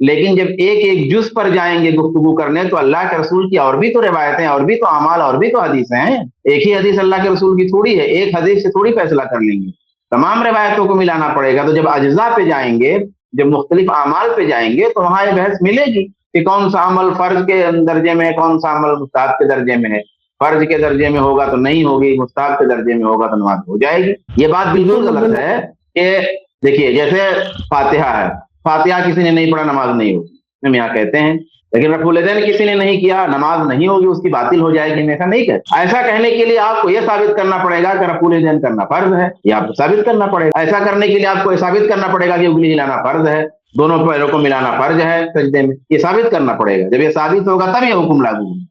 لیکن جب ایک ایک جز پر جائیں گے گفتگو کرنے تو اللہ کے رسول کی اور بھی تو روایتیں اور بھی تو اعمال اور بھی تو حدیثیں ہیں. ایک ہی حدیث اللہ کے رسول کی تھوڑی ہے, ایک حدیث سے تھوڑی فیصلہ کر لیں گے, تمام روایتوں کو ملانا پڑے گا. تو جب اجزاء پہ جائیں گے, جب مختلف اعمال پہ جائیں گے تو وہاں یہ بحث ملے گی کہ کون سا عمل فرض کے درجے میں ہے, کون سا عمل مستحب کے درجے میں ہے. فرض کے درجے میں ہوگا تو نہیں ہوگی, مستحب کے درجے میں ہوگا تو نماز ہو جائے گی. یہ بات بالکل غلط ہے کہ دیکھیے جیسے فاتحہ ہے, فاتحہ کسی نے نہیں پڑھا نماز نہیں ہوگی, ہم یہاں کہتے ہیں, لیکن رفع الیدین کسی نے نہیں کیا نماز نہیں ہوگی, اس کی باطل ہو جائے گی, میں ایسا نہیں کہتا. ایسا کہنے کے لیے آپ کو یہ ثابت کرنا پڑے گا کہ رفع الیدین کرنا فرض ہے, یہ آپ کو ثابت کرنا پڑے گا. ایسا کرنے کے لیے آپ کو یہ ثابت کرنا پڑے گا کہ انگلی ہلانا فرض ہے, دونوں پیروں کو ملانا فرض ہے سجدے میں, یہ ثابت کرنا پڑے گا. جب یہ ثابت ہوگا تب یہ حکم لاگو ہوگا,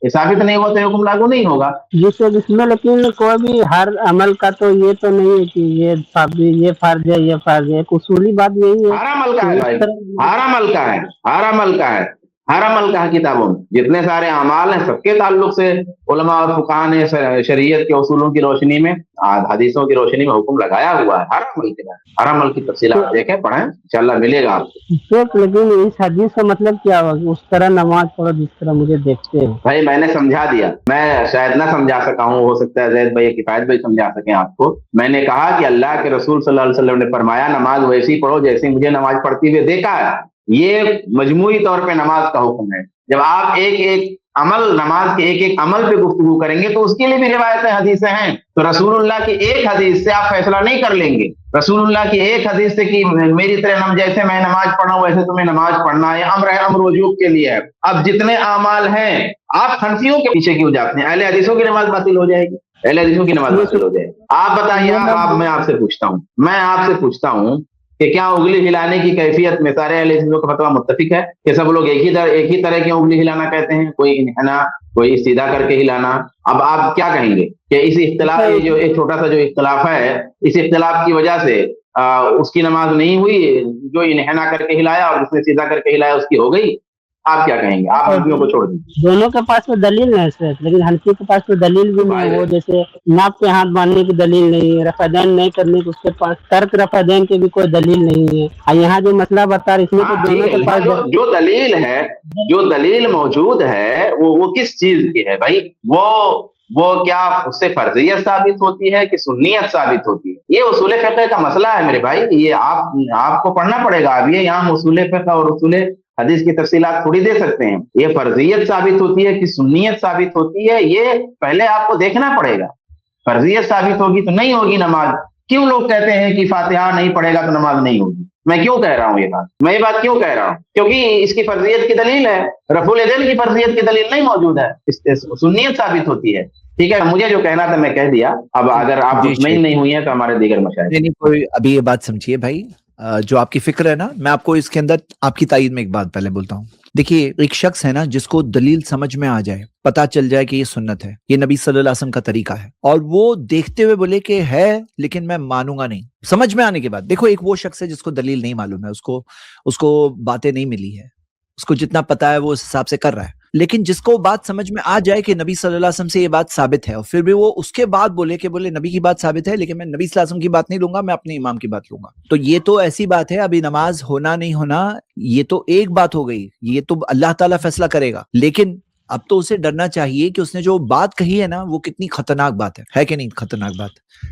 یہ ثابت نہیں ہوا تو حکم لاگو نہیں ہوگا. جس میں لیکن کوئی بھی ہر عمل کا تو یہ تو نہیں ہے کہ یہ فرض ہے, یہ فرض ہے. ایک اصولی بات یہی ہے, ہر عمل کا ہے بھائی, ہر عمل کا ہے, ہر عمل کا ہے, ہر عمل کا ہے. کتابوں میں جتنے سارے اعمال ہیں سب کے تعلق سے علماء اور فقہاء نے شریعت کے اصولوں کی روشنی میں, حدیثوں کی روشنی میں حکم لگایا ہوا ہے ہر عمل کے بعد. ہر عمل کی تفصیلات دیکھیں, پڑھیں, انشاءاللہ ملے گا آپ کو. لیکن اس حدیث کا مطلب کیا ہوا کہ اس طرح نماز پڑھو جس طرح مجھے دیکھتے ہیں. بھائی میں نے سمجھا دیا, میں شاید نہ سمجھا سکا ہوں, ہو سکتا ہے زید بھائی کفایت بھائی سمجھا سکیں آپ کو. میں نے کہا کہ اللہ کے رسول صلی اللہ علیہ وسلم نے فرمایا نماز ویسی پڑھو جیسے مجھے نماز پڑھتی ہوئے دیکھا ہے. یہ مجموعی طور پہ نماز کا حکم ہے. جب آپ ایک ایک عمل, نماز کے ایک ایک عمل پہ گفتگو کریں گے تو اس کے لیے بھی روایتیں حدیثیں ہیں. تو رسول اللہ کی ایک حدیث سے آپ فیصلہ نہیں کر لیں گے. رسول اللہ کی ایک حدیث سے کہ میری طرح جیسے میں نماز پڑھا ہوں ویسے تمہیں نماز پڑھنا ہے, امر وجوب کے لیے ہے. اب جتنے اعمال ہیں آپ حنفیوں کے پیچھے کیوں جاتے ہیں؟ اہل حدیثوں کی نماز باطل ہو جائے گی, اہل حدیثوں کی نماز باطل ہو جائے گی. آپ بتائیے, میں آپ سے پوچھتا ہوں کہ کیا انگلی ہلانے کی کیفیت میں سارے اہل حدیثوں کا فتویٰ متفق ہے کہ سب لوگ ایک ہی طرح کی انگلی ہلانا کہتے ہیں, کوئی انحنا, کوئی سیدھا کر کے ہلانا. اب آپ کیا کہیں گے کہ اس اختلاف, جو ایک چھوٹا سا جو اختلاف ہے, اس اختلاف کی وجہ سے اس کی نماز نہیں ہوئی, جو انحنا کر کے ہلایا اور جس نے سیدھا کر کے ہلایا اس کی ہو گئی؟ آپ کیا کہیں گے؟ آپ حنفیوں کو چھوڑ دیجیے. دونوں کے پاس تو دلیل نہیں ہے, لیکن حنفی کے پاس تو دلیل بھی نہیں. وہ جیسے ناپ پہ ہاتھ باندھنے کی دلیل نہیں ہے, رفع دین نہیں کرنے کی اس کے پاس, ترک رفع دین کی بھی کوئی دلیل نہیں ہے. اور یہاں جو مسئلہ بتا رہے اس میں تو دونوں کے پاس جو دلیل ہے, جو دلیل موجود ہے وہ کس چیز کی ہے بھائی؟ وہ کیا اس سے فرضیت ثابت ہوتی ہے کہ سنیت ثابت ہوتی ہے؟ یہ اصول فقہ کا مسئلہ ہے میرے بھائی, یہ آپ کو پڑھنا پڑے گا. اب یہ یہاں اصول فقہ اور اصول حدیث کی تفصیلات تھوڑی دے سکتے ہیں. یہ فرضیت ثابت ہوتی ہے کہ سنیت ثابت ہوتی ہے, یہ پہلے آپ کو دیکھنا پڑے گا. فرضیت ثابت ہوگی تو نہیں ہوگی نماز. کیوں لوگ کہتے ہیں کہ فاتحہ نہیں پڑھے گا تو نماز نہیں ہوگی؟ میں کیوں کہہ رہا ہوں یہ بات؟ میں یہ بات کیوں کہہ رہا ہوں؟ کیونکہ اس کی فرضیت کی دلیل ہے, رفع الیدین کی فرضیت کی دلیل نہیں موجود ہے, سنیت ثابت ہوتی ہے. ٹھیک ہے, مجھے جو کہنا تھا میں کہہ دیا. اب اگر آپ مطمئن نہیں ہوئی ہیں تو ہمارے دیگر مشاہد نہیں, کوئی ابھی یہ بات سمجھیے بھائی, جو آپ کی فکر ہے نا, میں آپ کو اس کے اندر آپ کی تائید میں ایک بات پہلے بولتا ہوں. دیکھیے, ایک شخص ہے نا جس کو دلیل سمجھ میں آ جائے, پتا چل جائے کہ یہ سنت ہے, یہ نبی صلی اللہ علیہ وسلم کا طریقہ ہے, اور وہ دیکھتے ہوئے بولے کہ ہے لیکن میں مانوں گا نہیں, سمجھ میں آنے کے بعد. دیکھو, ایک وہ شخص ہے جس کو دلیل نہیں معلوم ہے, اس کو باتیں نہیں ملی ہے, اس کو جتنا پتا ہے وہ اس حساب سے کر رہا ہے. لیکن جس کو بات سمجھ میں آ جائے کہ نبی صلی اللہ علیہ وسلم سے یہ بات ثابت ہے, اور پھر بھی وہ اس کے بعد بولے نبی کی بات ثابت ہے لیکن میں نبی صلی اللہ علیہ وسلم کی بات نہیں لوں گا, میں اپنے امام کی بات لوں گا, تو یہ تو ایسی بات ہے. ابھی نماز ہونا نہیں ہونا یہ تو ایک بات ہو گئی, یہ تو اللہ تعالیٰ فیصلہ کرے گا. لیکن اب تو اسے ڈرنا چاہیے کہ اس نے جو بات کہی ہے نا وہ کتنی خطرناک بات ہے کہ نہیں خطرناک بات,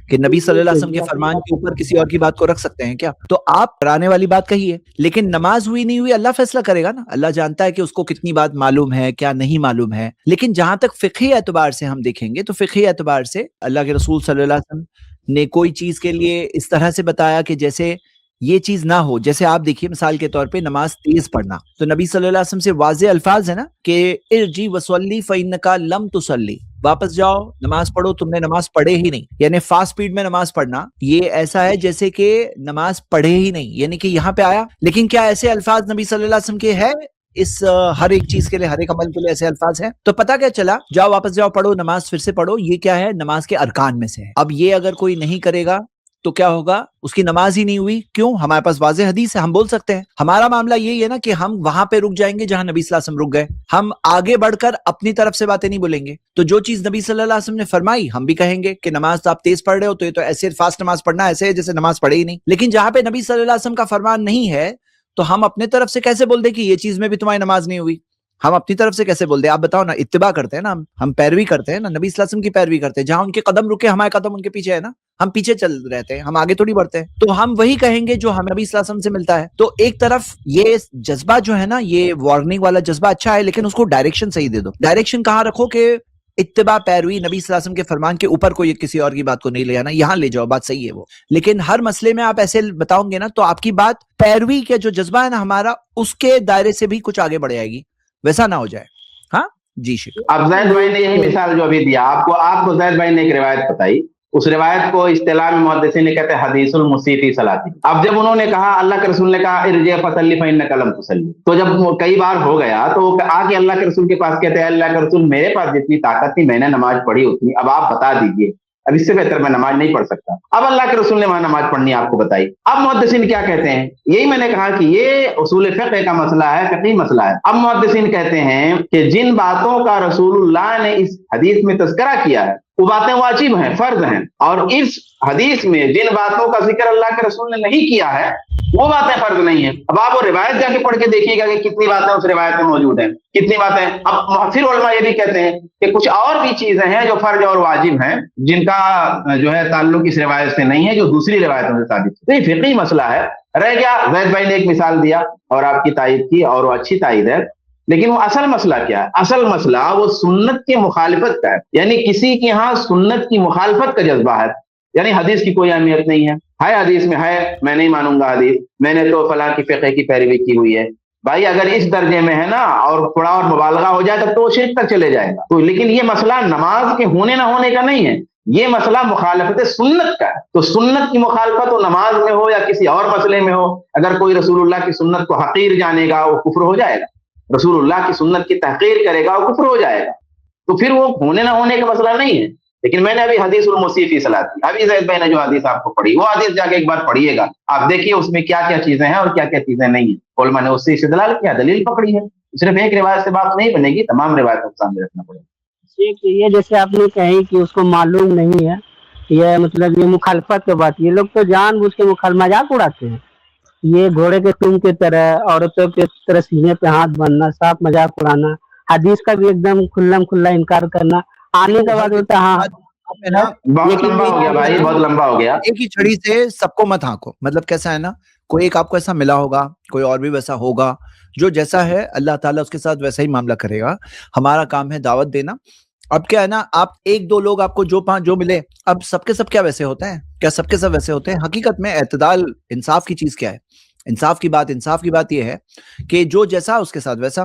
کہ نبی صلی اللہ علیہ وسلم کے فرمان کے اوپر کسی اور کی بات کو رکھ سکتے ہیں کیا؟ تو آپ ڈرانے والی بات کہی ہے, لیکن نماز ہوئی نہیں ہوئی اللہ فیصلہ کرے گا نا. اللہ جانتا ہے کہ اس کو کتنی بات معلوم ہے, کیا نہیں معلوم ہے. لیکن جہاں تک فقہی اعتبار سے ہم دیکھیں گے تو فقہی اعتبار سے اللہ کے رسول صلی اللہ علیہ وسلم نے کوئی چیز کے لیے اس طرح سے بتایا کہ جیسے یہ چیز نہ ہو. جیسے آپ دیکھیے مثال کے طور پہ نماز تیز پڑھنا, تو نبی صلی اللہ علیہ وسلم سے واضح الفاظ ہے نا کہ ارجی وصلی فإنک لم تصلی, واپس جاؤ نماز پڑھو, تم نے نماز پڑھے ہی نہیں. یعنی فاسٹ سپیڈ میں نماز پڑھنا یہ ایسا ہے جیسے کہ نماز پڑھے ہی نہیں, یعنی کہ یہاں پہ آیا. لیکن کیا ایسے الفاظ نبی صلی اللہ علیہ وسلم کے ہے اس ہر ایک چیز کے لیے, ہر ایک عمل کے لیے ایسے الفاظ ہیں؟ تو پتہ کیا چلا, جاؤ واپس جاؤ پڑھو نماز, پھر سے پڑھو, یہ کیا ہے نماز کے ارکان میں سے ہے. اب یہ اگر کوئی نہیں کرے گا تو کیا ہوگا؟ اس کی نماز ہی نہیں ہوئی. کیوں؟ ہمارے پاس واضح حدیث ہے, ہم بول سکتے ہیں. ہمارا معاملہ یہی ہے نا کہ ہم وہاں پہ رک جائیں گے جہاں نبی صلی اللہ علیہ وسلم رک گئے, ہم آگے بڑھ کر اپنی طرف سے باتیں نہیں بولیں گے. تو جو چیز نبی صلی اللہ علیہ وسلم نے فرمائی ہم بھی کہیں گے کہ نماز تو آپ تیز پڑھ رہے ہو تو یہ تو ایسے فاسٹ نماز پڑھنا ایسے ہے جیسے نماز پڑھے ہی نہیں. لیکن جہاں پہ نبی صلی اللہ علیہ وسلم کا فرمان نہیں ہے تو ہم اپنے طرف سے کیسے بول دیں کہ یہ چیز میں بھی تمہاری نماز نہیں ہوئی؟ ہم اپنی طرف سے کیسے بول دیں؟ آپ بتاؤ نا. اتباع کرتے ہیں نا ہم پیروی کرتے ہیں نا نبی صلی اللہ علیہ وسلم کی پیروی کرتے ہیں. جہاں ان کے قدم رکے ہمارے قدم ان کے پیچھے ہے نا. ہم پیچھے چل رہتے ہیں, ہم آگے تھوڑی بڑھتے ہیں. تو ہم وہی کہیں گے جو ہمیں نبی صلی اللہ علیہ وسلم سے ملتا ہے. تو ایک طرف یہ جذبہ جو ہے نا, یہ وارننگ والا جذبہ اچھا ہے, لیکن اس کو ڈائریکشن صحیح دے دو. ڈائریکشن کہاں رکھو کہ اتباع پیروی نبی صلی اللہ علیہ وسلم کے فرمان کے اوپر کوئی کسی اور کی بات کو نہیں لے آنا, یہاں لے جاؤ, بات صحیح ہے وہ. لیکن ہر مسئلے میں آپ ایسے بتاؤں گے نا تو آپ کی بات پیروی کے جو جذبہ ہے نا ہمارا, اس کے دائرے سے بھی کچھ آگے بڑھ جائے گی, ویسا نہ ہو جائے. ہاں جی شکر. اب زید بھائی نے یہی مثال جو ابھی دیا آپ کو زید بھائی نے ایک روایت بتائی, اس روایت کو اصطلاح میں محدثین نے کہتے ہیں حدیث المسیء فی صلاتی. اب جب انہوں نے کہا, اللہ کے رسول نے کہا ارجع فصلی فانک لم تصلی, تو جب کئی بار ہو گیا تو وہ آ کے اللہ کے رسول کے پاس کہتے ہیں اللہ کے رسول میرے پاس جتنی طاقت تھی میں نے نماز پڑھی ہوتی, اب آپ بتا دیجئے, اب اس سے بہتر میں نماز نہیں پڑھ سکتا. اب اللہ کے رسول نے وہاں نماز پڑھنی آپ کو بتائی. اب محدثین کیا کہتے ہیں, یہی میں نے کہا کہ یہ اصول فقہ کا مسئلہ ہے, فقہی مسئلہ ہے. اب محدثین کہتے ہیں کہ جن باتوں کا رسول اللہ نے اس حدیث میں تذکرہ کیا ہے وہ باتیں واجب ہیں, فرض ہیں, اور اس حدیث میں جن باتوں کا ذکر اللہ کے رسول نے نہیں کیا ہے وہ باتیں فرض نہیں ہیں. اب آپ وہ روایت جا کے پڑھ کے دیکھیے گا کہ کتنی باتیں اس روایت میں موجود ہیں, کتنی باتیں. اب پھر علماء یہ بھی کہتے ہیں کہ کچھ اور بھی چیزیں ہیں جو فرض اور واجب ہیں, جن کا جو ہے تعلق اس روایت سے نہیں ہے, جو دوسری روایتوں سے ثابت ہے. یہ فقہی مسئلہ ہے. رہ گیا زید بھائی نے ایک مثال دیا اور آپ کی تائید کی, اور وہ اچھی تائید ہے, لیکن وہ اصل مسئلہ کیا ہے؟ اصل مسئلہ وہ سنت کی مخالفت کا ہے. یعنی کسی کے ہاں سنت کی مخالفت کا جذبہ ہے, یعنی حدیث کی کوئی اہمیت نہیں ہے, حدیث میں ہے, میں نہیں مانوں گا حدیث, میں نے تو فلاں کی فقہ کی پیروی کی ہوئی ہے. بھائی اگر اس درجے میں ہے نا اور تھوڑا اور مبالغہ ہو جائے تو شرک تک چلے جائے گا. تو لیکن یہ مسئلہ نماز کے ہونے نہ ہونے کا نہیں ہے, یہ مسئلہ مخالفت سنت کا ہے. تو سنت کی مخالفت ہو نماز میں ہو یا کسی اور مسئلے میں ہو, اگر کوئی رسول اللہ کی سنت کو حقیر جانے گا وہ کفر ہو جائے گا, رسول اللہ کی سنت کی تحقیر کرے گا وہ کفر ہو جائے گا. تو پھر وہ ہونے نہ ہونے کا مسئلہ نہیں ہے. لیکن میں نے ابھی حدیث المسیء فی صلاتی, ابھی زید بھائی نے جو حدیث آپ کو پڑھی وہ حدیث جا کے ایک بار پڑھیے گا, آپ دیکھیے اس میں کیا کیا چیزیں ہیں اور کیا کیا چیزیں نہیں ہیں. علماء نے اس سے استدلال کیا, دلیل پکڑی ہے. صرف ایک روایت سے بات نہیں بنے گی, تمام روایتوں کو سامنے رکھنا پڑے گا. یہ جیسے آپ نے کہی کہ اس کو معلوم نہیں ہے, یہ مطلب یہ مخالفت کی بات, یہ لوگ تو جان بوجھ کے مذاق اڑاتے ہیں. یہ گھوڑے کے سنگ کی طرح, عورتوں کی طرح سینے پہ ہاتھ باندھنا, صاف مذاق اڑانا, حدیث کا بھی ایک دم کھلا انکار کرنا, آنے کے بعد ہوتا ہاں. بہت لمبا ہو گیا بھائی, بہت لمبا ہو گیا. ایک ہی چھڑی سے سب کو مت ہانکو. مطلب کیسا ہے نا, کوئی ایک آپ کو ایسا ملا ہوگا, کوئی اور بھی ویسا ہوگا, جو جیسا ہے اللہ تعالیٰ اس کے ساتھ ویسا ہی معاملہ کرے گا. ہمارا کام ہے دعوت دینا. اب کیا ہے نا, آپ ایک دو لوگ آپ کو جو ملے, اب سب کے سب کیا ویسے ہوتے ہیں؟ کیا سب کے سب ویسے ہوتے ہیں؟ حقیقت میں اعتدال, انصاف کی چیز کیا ہے؟ انصاف کی بات یہ ہے کہ جو جیسا اس کے ساتھ ویسا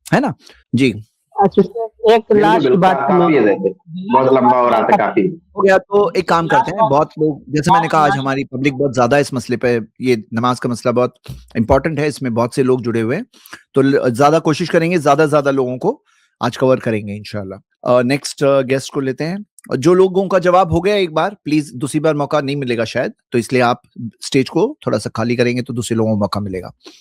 ہے نا. جی اچھا, ایک لاسٹ بات بہت لمبا ہو رہا تھا, کافی ہو گیا. تو ایک کام کرتے ہیں, بہت لوگ, جیسے میں نے کہا آج ہماری پبلک بہت زیادہ اس مسئلے پہ, یہ نماز کا مسئلہ بہت امپورٹنٹ ہے, اس میں بہت سے لوگ جڑے ہوئے ہیں, تو زیادہ کوشش کریں گے, زیادہ لوگوں کو آج کور کریں گے انشاءاللہ. نیکسٹ گیسٹ کو لیتے ہیں. جو لوگوں کا جواب ہو گیا ایک بار, پلیز دوسری بار موقع نہیں ملے گا شاید, تو اس لیے آپ اسٹیج کو تھوڑا سا خالی کریں گے تو دوسرے لوگوں کو موقع ملے گا.